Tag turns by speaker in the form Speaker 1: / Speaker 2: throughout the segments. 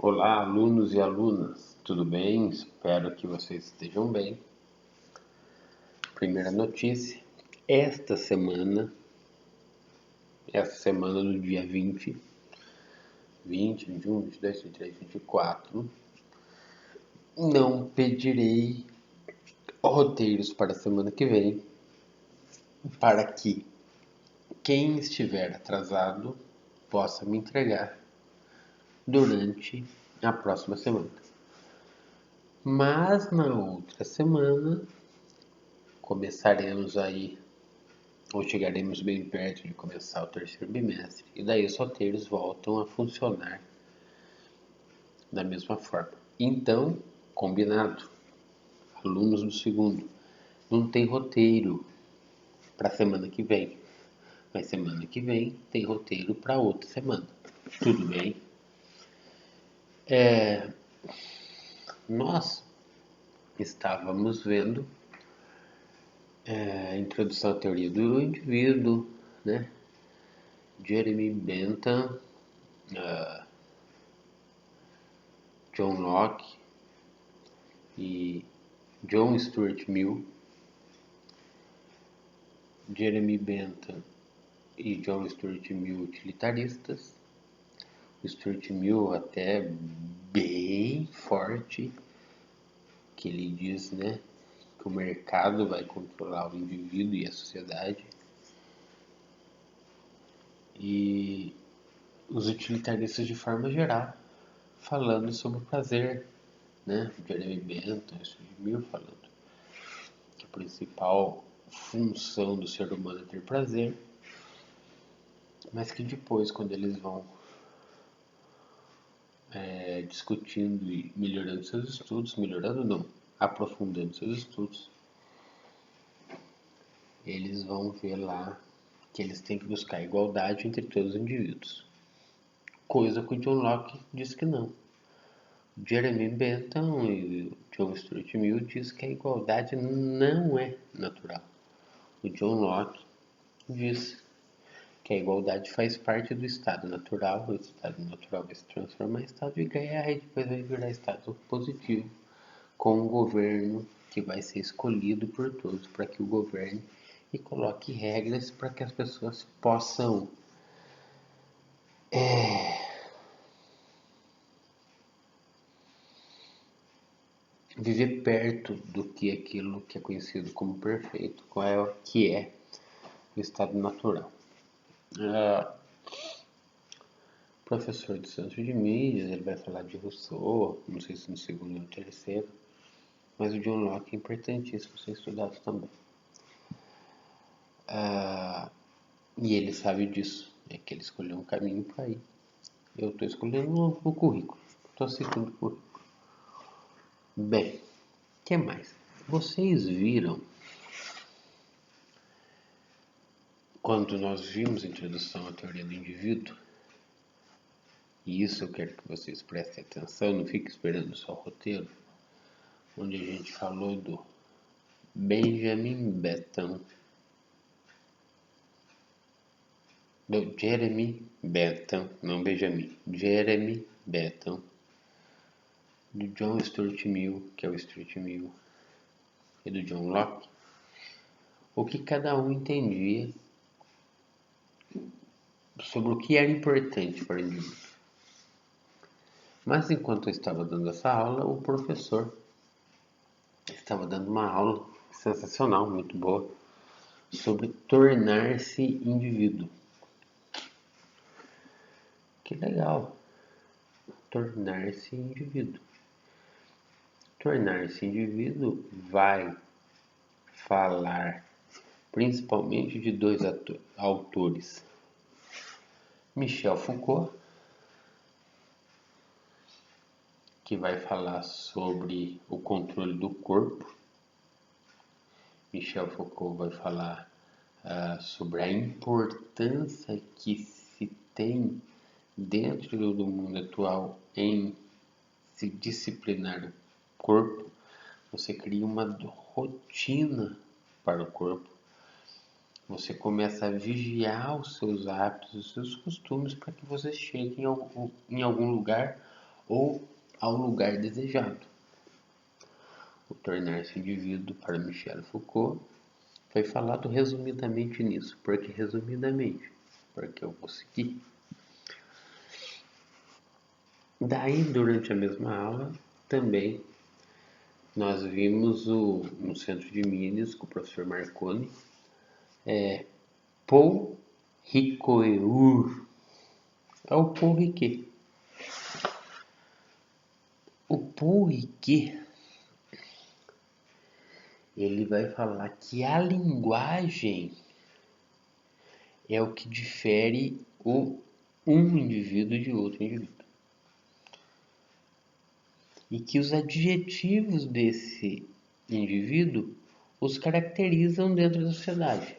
Speaker 1: Olá, alunos e alunas, tudo bem? Espero que vocês estejam bem. Primeira notícia: esta semana do dia 20, 21, 22, 23, 24, não pedirei roteiros para a semana que vem, para que quem estiver atrasado possa me entregar durante a próxima semana. Mas na outra semana começaremos aí, ou chegaremos bem perto de começar o terceiro bimestre, e daí os roteiros voltam a funcionar da mesma forma. Então, combinado, alunos do segundo, não tem roteiro para a semana que vem, mas semana que vem tem roteiro para outra semana. Tudo bem? Nós estávamos vendo a introdução à teoria do indivíduo, né? Jeremy Bentham, John Locke e John Stuart Mill. Jeremy Bentham e John Stuart Mill utilitaristas. O Stuart Mill até bem forte, que ele diz, né, que o mercado vai controlar o indivíduo e a sociedade. E os utilitaristas de forma geral, falando sobre o prazer, né? Jeremy Bentham, Stuart Mill falando que a principal função do ser humano é ter prazer, mas que depois, quando eles vão discutindo e melhorando seus estudos, melhorando não, aprofundando seus estudos, eles vão ver lá que eles têm que buscar igualdade entre todos os indivíduos. Coisa que o John Locke diz que não. Jeremy Bentham e John Stuart Mill diz que a igualdade não é natural. O John Locke diz que a igualdade faz parte do estado natural, o estado natural vai se transformar em estado de guerra e depois vai virar estado positivo, com um governo que vai ser escolhido por todos para que o governe e coloque regras para que as pessoas possam viver perto do que aquilo que é conhecido como perfeito, qual é o que é o estado natural. Professor de Ciências de Mídias, ele vai falar de Rousseau, não sei se no segundo ou no terceiro, mas o John Locke é importantíssimo ser estudado também. E ele sabe disso, é que ele escolheu um caminho para ir. Eu estou escolhendo o currículo, estou seguindo o currículo. Bem, o que mais? Vocês viram, quando nós vimos a introdução à teoria do indivíduo, e isso eu quero que vocês prestem atenção, não fiquem esperando só o roteiro, onde a gente falou do Benjamin Bentham, do Jeremy Bentham, não Benjamin, Jeremy Bentham, do John Stuart Mill, que é o Stuart Mill, e do John Locke, o que cada um entendia sobre o que era importante para o indivíduo. Mas enquanto eu estava dando essa aula, o professor estava dando uma aula sensacional, muito boa, sobre tornar-se indivíduo. Que legal! Tornar-se indivíduo. Tornar-se indivíduo vai falar principalmente de dois autores. Michel Foucault, que vai falar sobre o controle do corpo. Michel Foucault vai falar sobre a importância que se tem dentro do mundo atual em se disciplinar o corpo. Você cria uma rotina para o corpo. Você começa a vigiar os seus hábitos, os seus costumes para que você chegue em algum lugar ou ao lugar desejado. O tornar-se indivíduo para Michel Foucault foi falado resumidamente nisso. Por que resumidamente? Porque eu vou seguir. Daí, durante a mesma aula, também nós vimos no Centro de Minas, com o professor Marconi, Paul Ricoeur. É o Paul Ricoeur. O Paul Ricoeur, ele vai falar que a linguagem é o que difere um indivíduo de outro indivíduo. E que os adjetivos desse indivíduo os caracterizam dentro da sociedade.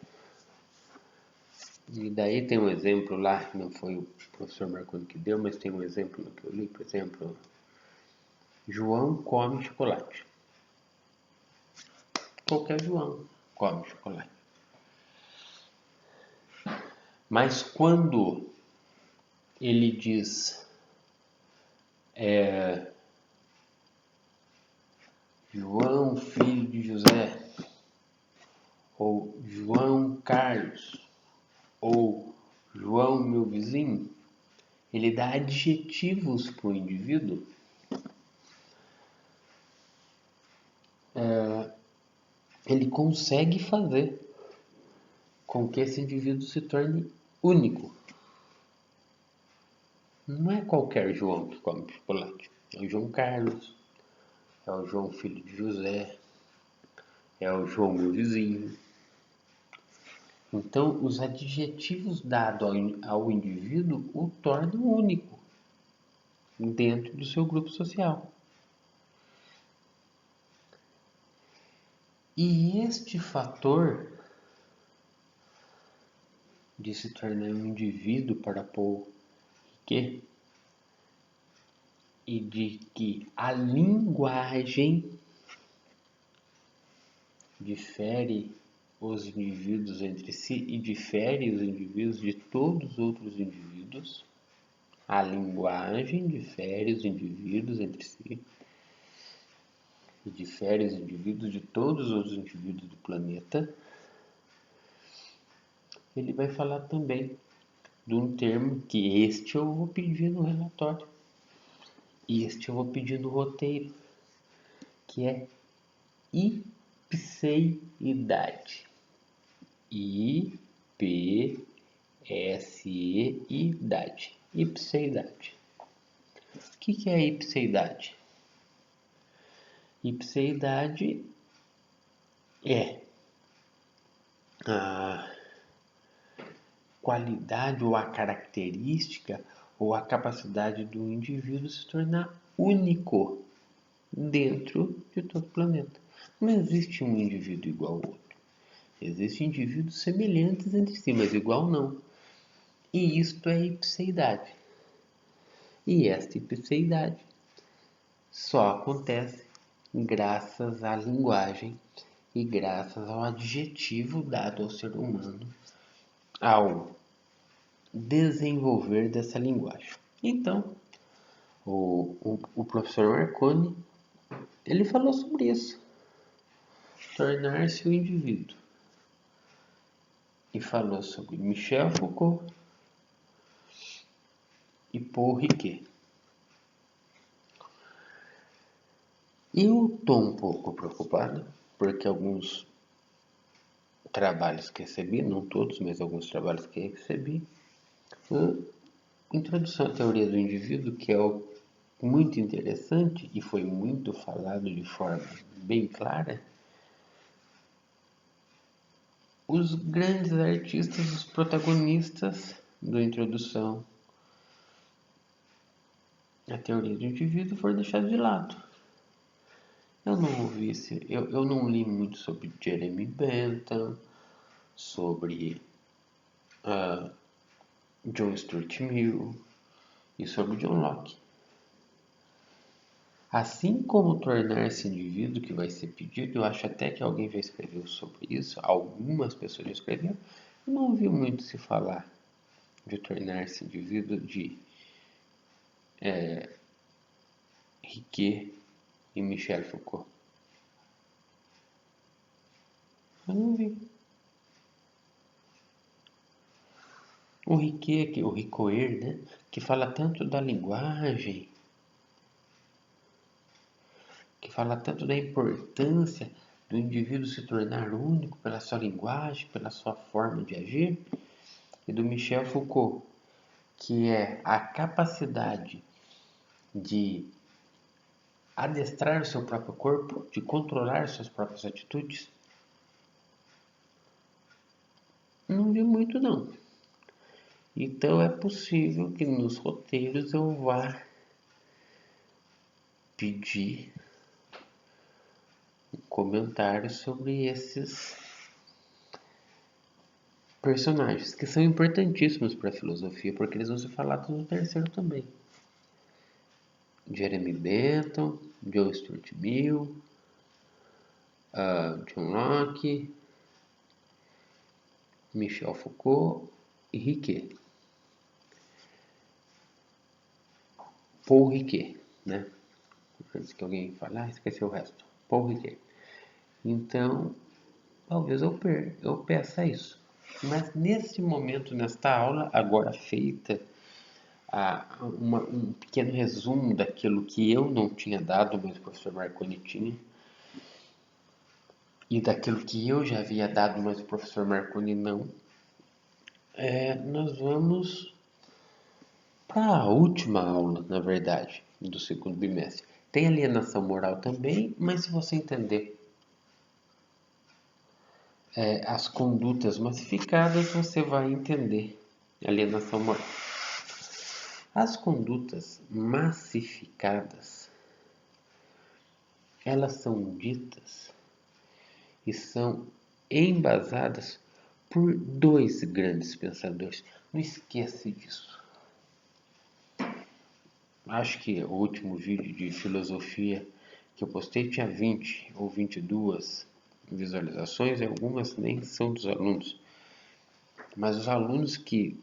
Speaker 1: E daí tem um exemplo lá, não foi o professor Marconi que deu, mas tem um exemplo que eu li, por exemplo, João come chocolate. Qualquer João come chocolate. Mas quando ele diz João, filho de José, ou João Carlos, ou João, meu vizinho, ele dá adjetivos para o indivíduo ele consegue fazer com que esse indivíduo se torne único. Não é qualquer João que come chocolate. É o João Carlos, é o João filho de José, é o João meu vizinho. Então, os adjetivos dados ao indivíduo o tornam único dentro do seu grupo social. E este fator de se tornar um indivíduo para Paul Ricoeur e de que a linguagem difere os indivíduos entre si e difere os indivíduos de todos os outros indivíduos. A linguagem difere os indivíduos entre si e difere os indivíduos de todos os outros indivíduos do planeta. Ele vai falar também de um termo que este eu vou pedir no relatório e este eu vou pedir no roteiro, que é ipseidade. I-P-S-E-idade. Ipseidade. O que é ipseidade? Ipseidade é a qualidade ou a característica ou a capacidade do indivíduo se tornar único dentro de todo o planeta. Não existe um indivíduo igual ao outro. Existem indivíduos semelhantes entre si, mas igual não. E isto é ipseidade. E esta ipseidade só acontece graças à linguagem e graças ao adjetivo dado ao ser humano ao desenvolver dessa linguagem. Então, o professor Marconi, ele falou sobre isso. Tornar-se o indivíduo. E falou sobre Michel Foucault e Paul Ricoeur. Eu estou um pouco preocupado, porque alguns trabalhos que recebi, não todos, mas alguns trabalhos que recebi, Introdução à Teoria do Indivíduo, que é muito interessante e foi muito falado de forma bem clara. Os grandes artistas, os protagonistas da introdução à Teoria do Indivíduo foram deixados de lado. Eu não li muito sobre Jeremy Bentham, sobre John Stuart Mill e sobre John Locke. Assim como tornar-se indivíduo, que vai ser pedido, eu acho até que alguém já escreveu sobre isso, algumas pessoas já escreveram, eu não ouvi muito se falar de tornar-se indivíduo, de Riquet e Michel Foucault? Eu não vi. O Riquet, o Ricoeur, né? Que fala tanto da linguagem, que fala tanto da importância do indivíduo se tornar único pela sua linguagem, pela sua forma de agir, e do Michel Foucault, que é a capacidade de adestrar o seu próprio corpo, de controlar suas próprias atitudes. Não vi muito não. Então é possível que nos roteiros eu vá pedir um comentário sobre esses personagens, que são importantíssimos para a filosofia, porque eles vão ser falados no terceiro também. Jeremy Bentham, John Stuart Mill, John Locke, Michel Foucault e Riquet. Paul Riquet, né? Antes que alguém fale, esqueci o resto. Paul Riquet. Então, talvez eu peça isso. Mas nesse momento, nesta aula, agora feita, um pequeno resumo daquilo que eu não tinha dado, mas o professor Marconi tinha, e daquilo que eu já havia dado, mas o professor Marconi não, nós vamos para a última aula, na verdade, do segundo bimestre. Tem alienação moral também, mas se você entender as condutas massificadas, você vai entender alienação moral. As condutas massificadas, elas são ditas e são embasadas por dois grandes pensadores. Não esqueça disso. Acho que o último vídeo de filosofia que eu postei tinha 20 ou 22 visualizações e algumas nem são dos alunos. Mas os alunos que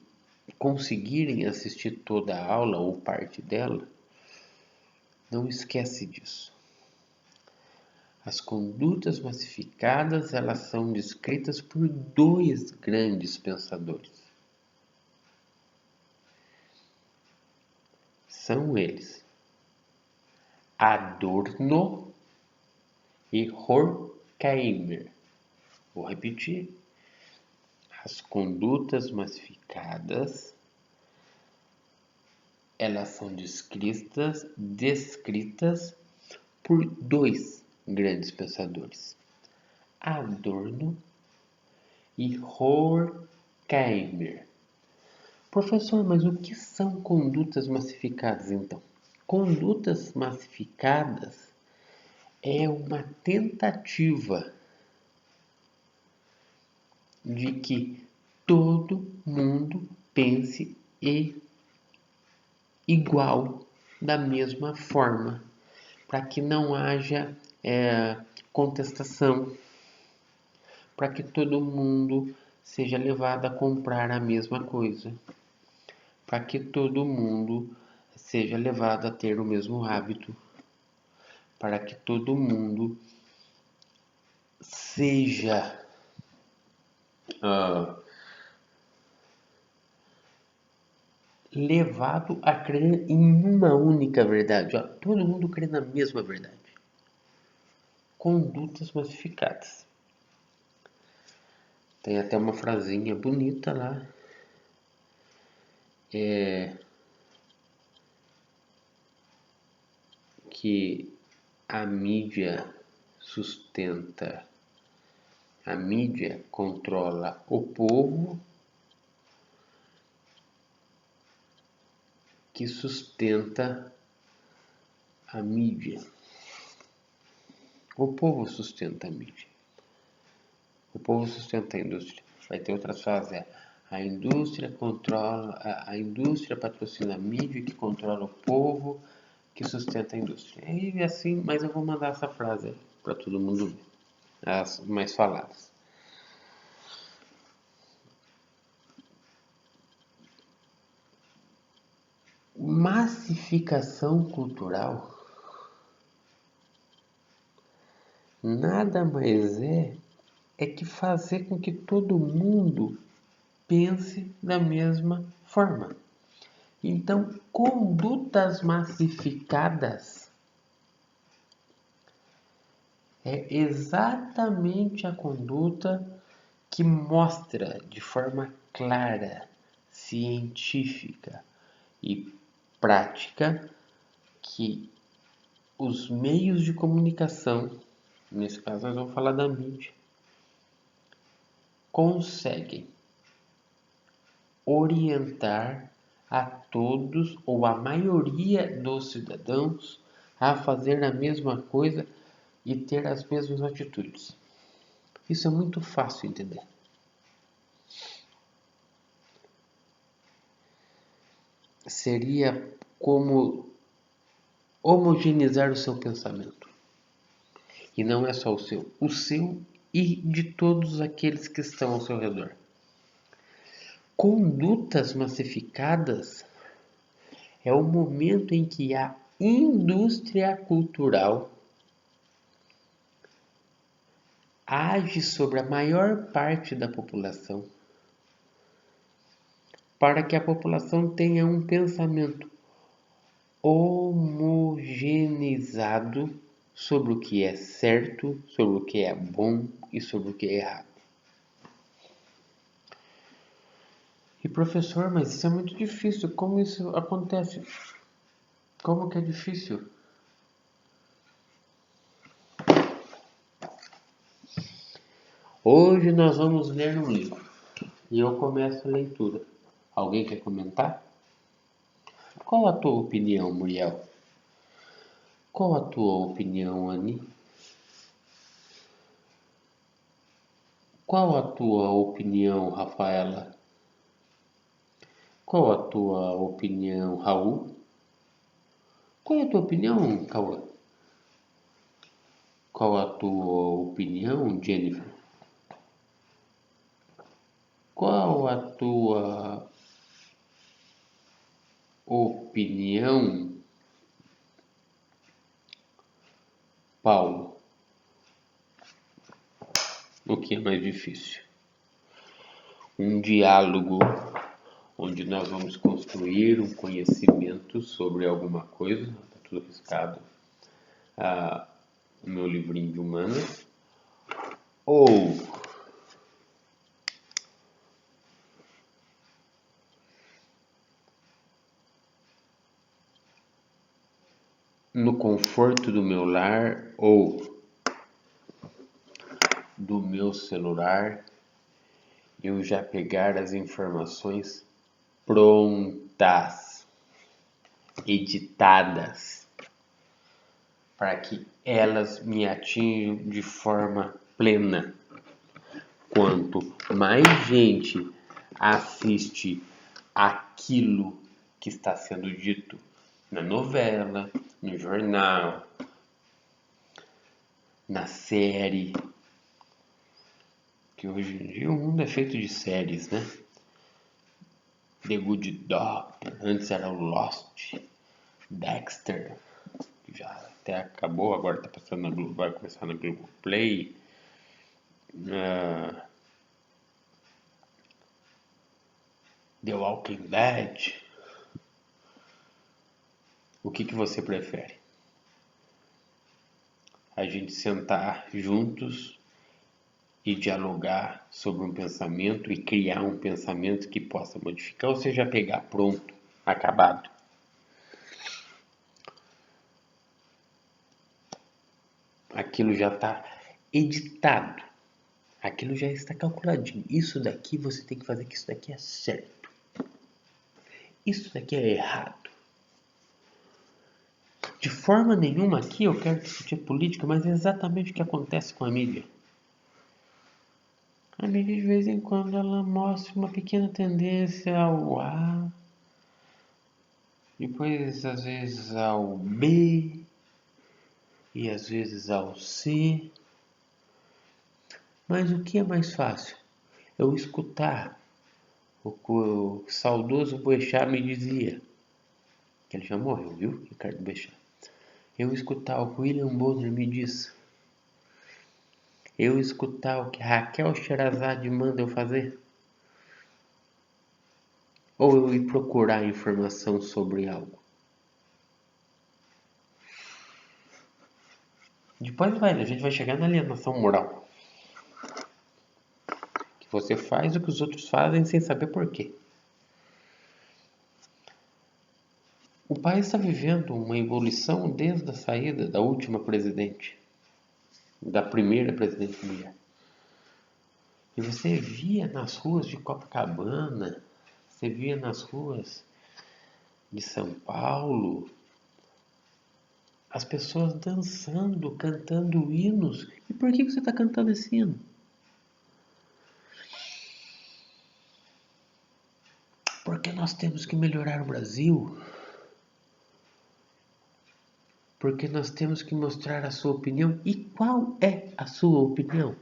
Speaker 1: conseguirem assistir toda a aula ou parte dela, não esquece disso. As condutas massificadas, elas são descritas por dois grandes pensadores. São eles Adorno e Horkheimer. Vou repetir. As condutas massificadas, elas são descritas por dois grandes pensadores, Adorno e Horkheimer. Professor, mas o que são condutas massificadas então? Condutas massificadas é uma tentativa de que todo mundo pense igual, da mesma forma, para que não haja contestação, para que todo mundo seja levado a comprar a mesma coisa, para que todo mundo seja levado a ter o mesmo hábito, para que todo mundo seja levado a crer em uma única verdade. Todo mundo crê na mesma verdade. Condutas massificadas. Tem até uma frasinha bonita lá. Que a mídia sustenta, a mídia controla o povo, que sustenta a mídia. O povo sustenta a mídia. O povo sustenta a indústria. Vai ter outras frases. A indústria patrocina a mídia que controla o povo, que sustenta a indústria. E assim, mas eu vou mandar essa frase para todo mundo ver. As mais faladas. Massificação cultural nada mais é que fazer com que todo mundo pense da mesma forma. Então, condutas massificadas é exatamente a conduta que mostra de forma clara, científica e prática que os meios de comunicação, nesse caso nós vamos falar da mídia, conseguem orientar a todos ou a maioria dos cidadãos a fazer a mesma coisa e ter as mesmas atitudes. Isso é muito fácil entender. Seria como homogeneizar o seu pensamento. E não é só o seu e de todos aqueles que estão ao seu redor. Condutas massificadas é o momento em que a indústria cultural age sobre a maior parte da população para que a população tenha um pensamento homogeneizado sobre o que é certo, sobre o que é bom e sobre o que é errado. E professor, mas isso é muito difícil. Como isso acontece? Como que é difícil? Hoje nós vamos ler um livro e eu começo a leitura. Alguém quer comentar? Qual a tua opinião, Muriel? Qual a tua opinião, Anny? Qual a tua opinião, Rafaela? Qual a tua opinião, Raul? Qual é a tua opinião, Cauã? Qual a tua opinião, Jennifer? Qual a tua opinião, Paulo? O que é mais difícil? Um diálogo onde nós vamos construir um conhecimento sobre alguma coisa, está tudo riscado, o meu livrinho de humanas, ou no conforto do meu lar, ou do meu celular, eu já pegar as informações prontas, editadas, para que elas me atinjam de forma plena. Quanto mais gente assiste aquilo que está sendo dito na novela, no jornal, na série, que hoje em dia o mundo é feito de séries, né? The Good Doctor, antes era o Lost, Dexter, que já até acabou, agora tá passando na Globo, vai começar na Globoplay. The Walking Dead. O que você prefere? A gente sentar juntos e dialogar sobre um pensamento e criar um pensamento que possa modificar, ou seja, pegar pronto, acabado. Aquilo já está editado, aquilo já está calculadinho. Isso daqui você tem que fazer, que isso daqui é certo, isso daqui é errado. De forma nenhuma aqui eu quero discutir política, mas é exatamente o que acontece com a mídia. A mídia de vez em quando ela mostra uma pequena tendência ao A, depois às vezes ao B e às vezes ao C. Mas o que é mais fácil? Eu escutar o que o saudoso Boechat me dizia, que ele já morreu, viu, Ricardo Boechat. Eu escutar o que William Bonner me diz. Eu escutar o que Raquel Sherazade manda eu fazer? Ou eu ir procurar informação sobre algo? Depois a gente vai chegar na alienação moral. Que você faz o que os outros fazem sem saber por quê. O país está vivendo uma evolução desde a saída da última presidente, da primeira presidente mulher. E você via nas ruas de Copacabana, você via nas ruas de São Paulo, as pessoas dançando, cantando hinos. E por que você está cantando esse hino? Porque nós temos que melhorar o Brasil. Porque nós temos que mostrar a sua opinião. E qual é a sua opinião?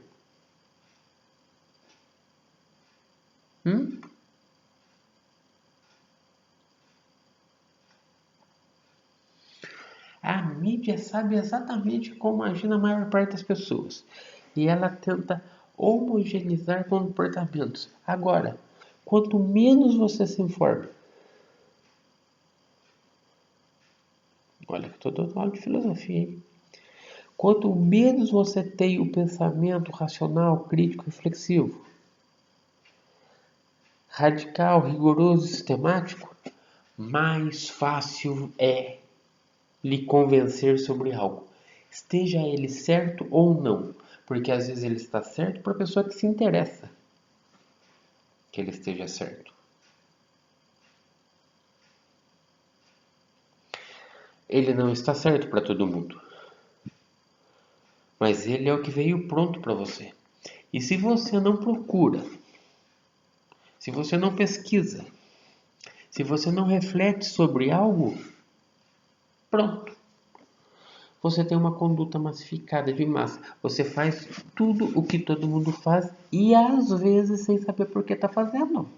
Speaker 1: A mídia sabe exatamente como agir na maior parte das pessoas. E ela tenta homogeneizar comportamentos. Agora, quanto menos você se informa, olha que estou dando aula de filosofia, hein? Quanto menos você tem o pensamento racional, crítico, reflexivo, radical, rigoroso e sistemático, mais fácil é lhe convencer sobre algo. Esteja ele certo ou não. Porque às vezes ele está certo para a pessoa que se interessa que ele esteja certo. Ele não está certo para todo mundo. Mas ele é o que veio pronto para você. E se você não procura, se você não pesquisa, se você não reflete sobre algo, pronto. Você tem uma conduta massificada de massa. Você faz tudo o que todo mundo faz e às vezes sem saber por que está fazendo.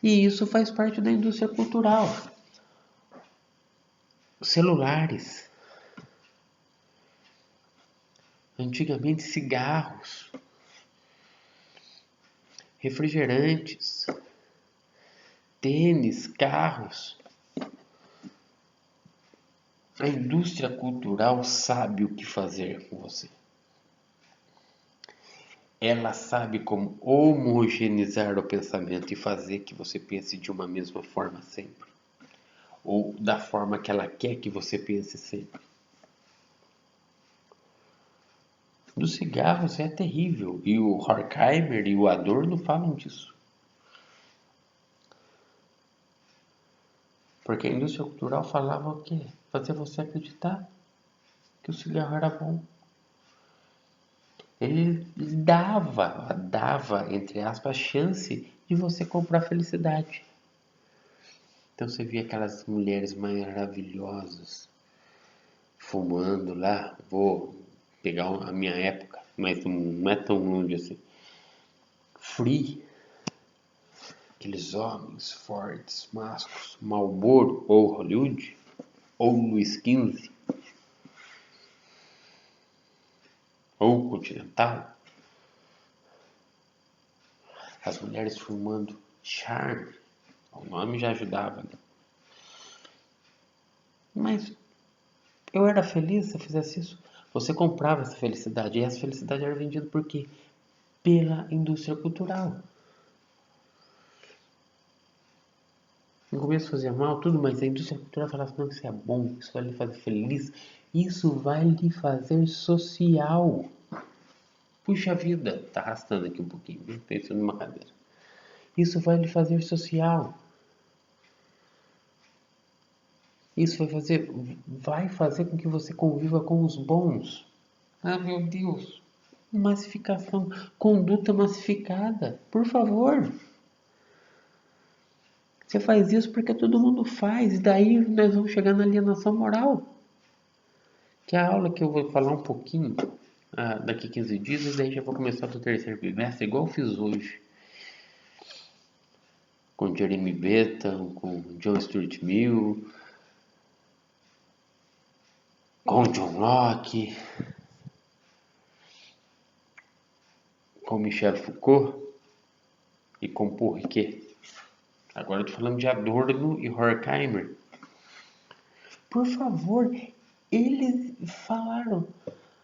Speaker 1: E isso faz parte da indústria cultural. Celulares. Antigamente cigarros. Refrigerantes. Tênis, carros. A indústria cultural sabe o que fazer com você. Ela sabe como homogeneizar o pensamento e fazer que você pense de uma mesma forma sempre. Ou da forma que ela quer que você pense sempre. Dos cigarros é terrível. E o Horkheimer e o Adorno falam disso. Porque a indústria cultural falava o quê? Fazer você acreditar que o cigarro era bom. Ele dava, entre aspas, a chance de você comprar felicidade. Então você via aquelas mulheres maravilhosas fumando lá. Vou pegar a minha época, mas não é tão longe assim. Free. Aqueles homens fortes, másculos, Marlboro ou Hollywood, ou Luiz XV, ou Continental. As mulheres fumando Charme, o nome já ajudava, né? Mas eu era feliz se eu fizesse isso. Você comprava essa felicidade, e essa felicidade era vendida por quê? Pela indústria cultural. No começo fazia mal, tudo, mas a indústria cultural falava não, que isso é bom, isso vai lhe fazer feliz, isso vai lhe fazer social. Puxa vida, tá arrastando aqui um pouquinho, viu? Pensando numa cadeira. Isso vai lhe fazer social. Isso vai fazer com que você conviva com os bons. Ah, meu Deus. Massificação, conduta massificada. Por favor. Você faz isso porque todo mundo faz. E daí nós vamos chegar na alienação moral. Que é a aula que eu vou falar um pouquinho daqui 15 dias. E daí já vou começar do terceiro bimestre, igual eu fiz hoje. Com Jeremy Bentham, com John Stuart Mill. com John Locke, com Michel Foucault e com Paul Ricoeur. Agora eu tô falando de Adorno e Horkheimer. Por favor, eles falaram,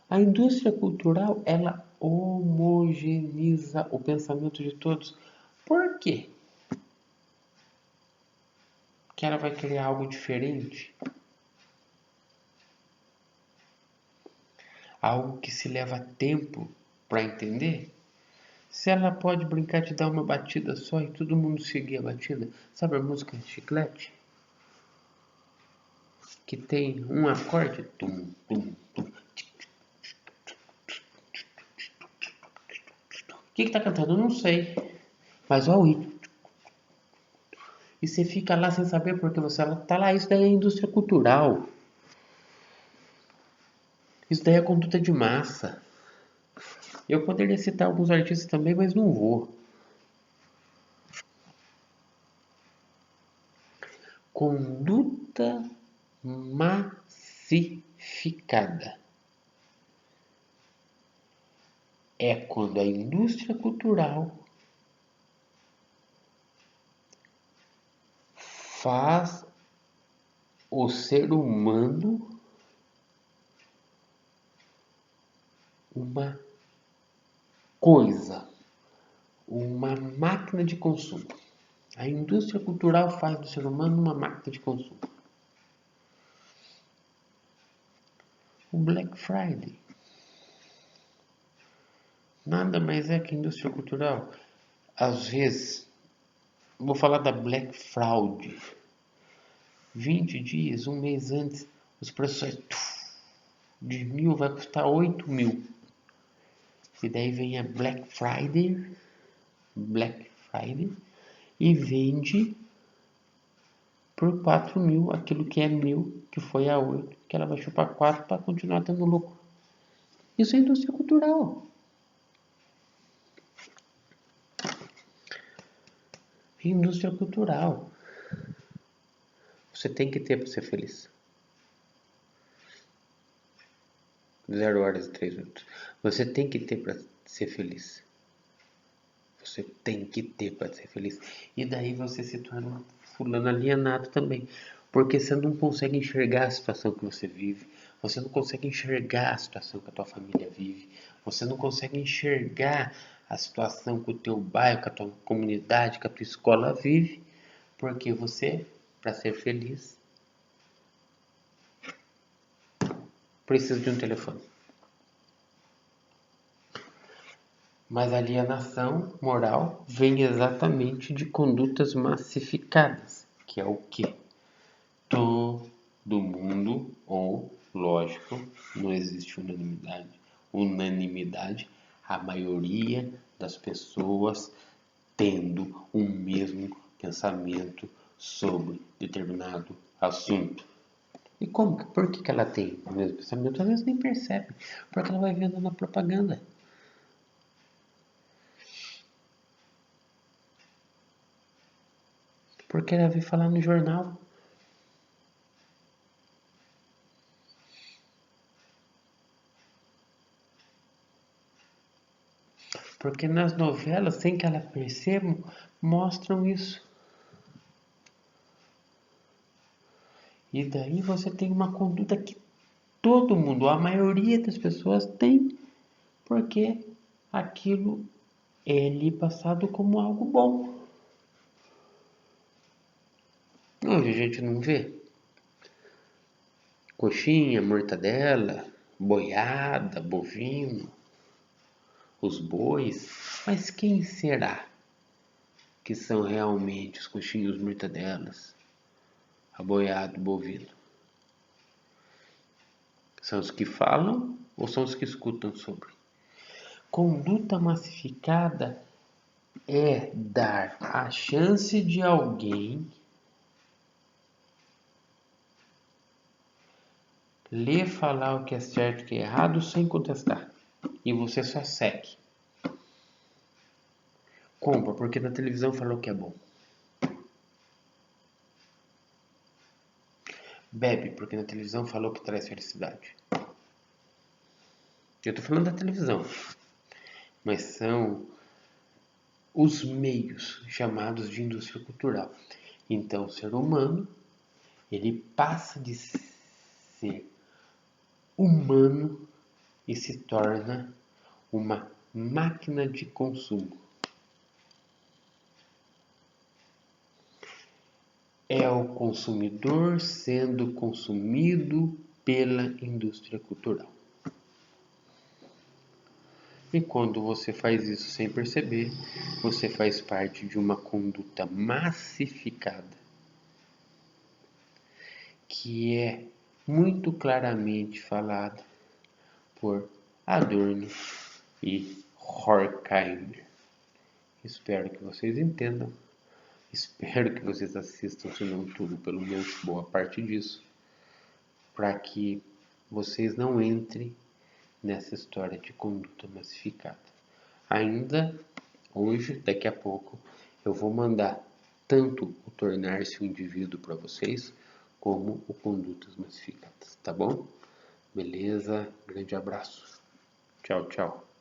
Speaker 1: a indústria cultural, ela homogeneiza o pensamento de todos. Por quê? Que ela vai criar algo diferente. Algo que se leva tempo para entender. Se ela pode brincar de dar uma batida só e todo mundo seguir a batida. Sabe a música Chiclete? Que tem um acorde. Tum, tum, tum. O que tá cantando? Eu não sei. Mas olha o ritmo. E você fica lá sem saber porque você tá lá. Isso daí é indústria cultural. Isso daí é conduta de massa. Eu poderia citar alguns artistas também, mas não vou. Conduta massificada é quando a indústria cultural faz o ser humano uma coisa, uma máquina de consumo. A indústria cultural faz do ser humano uma máquina de consumo. O Black Friday nada mais é que indústria cultural. Às vezes, vou falar da Black Fraud. 20 dias, um mês antes, os preços de 1.000 vai custar 8.000. E daí vem a Black Friday, e vende por 4.000 aquilo que é 1.000, que foi a 8, que ela baixou para 4 para continuar tendo lucro. Isso é indústria cultural. Indústria cultural. Você tem que ter para ser feliz. 0 horas e 3 minutos. Você tem que ter para ser feliz. Você tem que ter para ser feliz. E daí você se torna um fulano alienado também. Porque você não consegue enxergar a situação que você vive. Você não consegue enxergar a situação que a tua família vive. Você não consegue enxergar a situação que o teu bairro, que a tua comunidade, que a tua escola vive. Porque você, para ser feliz, precisa de um telefone. Mas a alienação moral vem exatamente de condutas massificadas, que é o quê? Todo mundo, ou, lógico, não existe unanimidade, a maioria das pessoas tendo o mesmo pensamento sobre determinado assunto. E como? Por que ela tem o mesmo pensamento? Às vezes nem percebe, porque ela vai vendo na propaganda. Porque ela veio falar no jornal. Porque nas novelas, sem que ela perceba, mostram isso. E daí você tem uma conduta que todo mundo, a maioria das pessoas tem, porque aquilo é lhe passado como algo bom. Hoje a gente não vê coxinha, mortadela, boiada, bovino, os bois. Mas quem será que são realmente os coxinhos, mortadelas, a boiada, o bovino? São os que falam ou são os que escutam sobre? Conduta massificada é dar a chance de alguém lhe falar o que é certo e o que é errado sem contestar. E você só segue. Compra, porque na televisão falou que é bom. Bebe, porque na televisão falou que traz felicidade. Eu tô falando da televisão, mas são os meios chamados de indústria cultural. Então, o ser humano, ele passa de ser humano e se torna uma máquina de consumo. É o consumidor sendo consumido pela indústria cultural. E quando você faz isso sem perceber, você faz parte de uma conduta massificada, que é muito claramente falada por Adorno e Horkheimer. Espero que vocês entendam. Espero que vocês assistam, se não tudo, pelo menos boa parte disso, para que vocês não entrem nessa história de conduta massificada. Ainda hoje, daqui a pouco, eu vou mandar tanto o tornar-se um indivíduo para vocês, como o condutas massificadas, tá bom? Beleza? Grande abraço. Tchau, tchau.